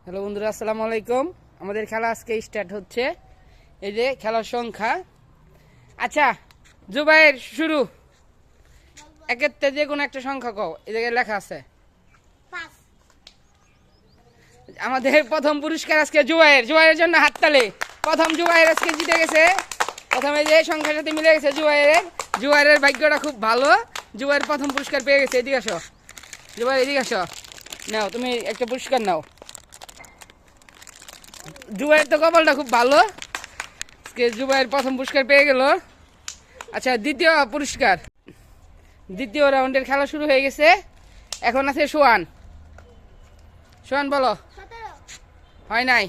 Hello বন্ধুরা, আসসালামু আলাইকুম। আমাদের খেলা আজকে স্টার্ট হচ্ছে। এই যে খেলার সংখ্যা। আচ্ছা জুবাইর, শুরু। একের থেকে যে কোনো একটা সংখ্যা কও, এই জায়গায় লেখা আছে। আমাদের প্রথম পুরস্কার আজকে জুবাইর। জুবাইরের জন্য হাততালি। প্রথম জুবাইর আজকে জিতে গেছে। প্রথমে যে সংখ্যার সাথে মিলে গেছে জুবাইরের ভাগ্যটা খুব ভালো। জুবাইর প্রথম পুরস্কার পেয়ে গেছে। এদিকে আসো জুবাইর, এদিকে আসো। নাও তুমি একটা পুরস্কার নাও। জুবাইর তো কপালটা খুব ভালো, আজকে জুবাইর প্রথম পুরস্কার পেয়ে গেল। আচ্ছা, দ্বিতীয় পুরস্কার। দ্বিতীয় রাউন্ডের খেলা শুরু হয়ে গেছে। এখন আছে সোহান। সোহান বলো। হয় নাই।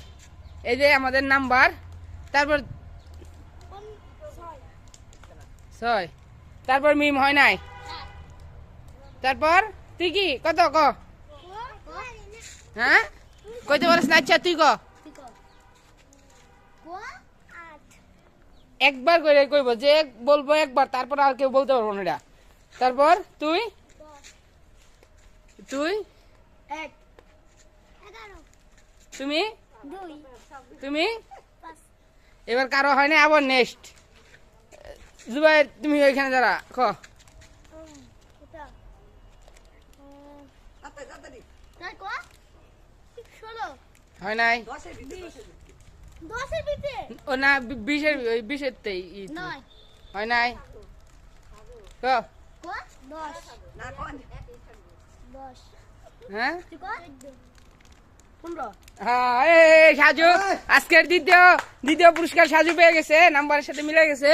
এই যে আমাদের নাম্বার, তারপর 6, তারপর মিম হয় নাই। তারপর তুই কি কত ক? হ্যাঁ কইতে পারিস না? আচ্ছা তুই ক। একবার করে কইব, যে বলবো একবার, তারপর আর কেউ বলতে পারবো না এটা। তারপর তুই তুই তুমি তুমি এবার কারো হয় না, আবার নেক্সট। জুবাইর তুমি ওইখানে দাঁড়া, ক। হয় নাই। ও না, 20-এর 20-এরতেই হয় নাই। ক। হ্যাঁ সাজু আজকের দ্বিতীয় পুরস্কার সাজু পেয়ে গেছে, নাম্বারের সাথে মিলে গেছে।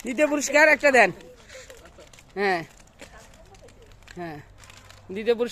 দ্বিতীয় পুরস্কার একটা দেন। হ্যাঁ হ্যাঁ, দ্বিতীয় পুরস্কার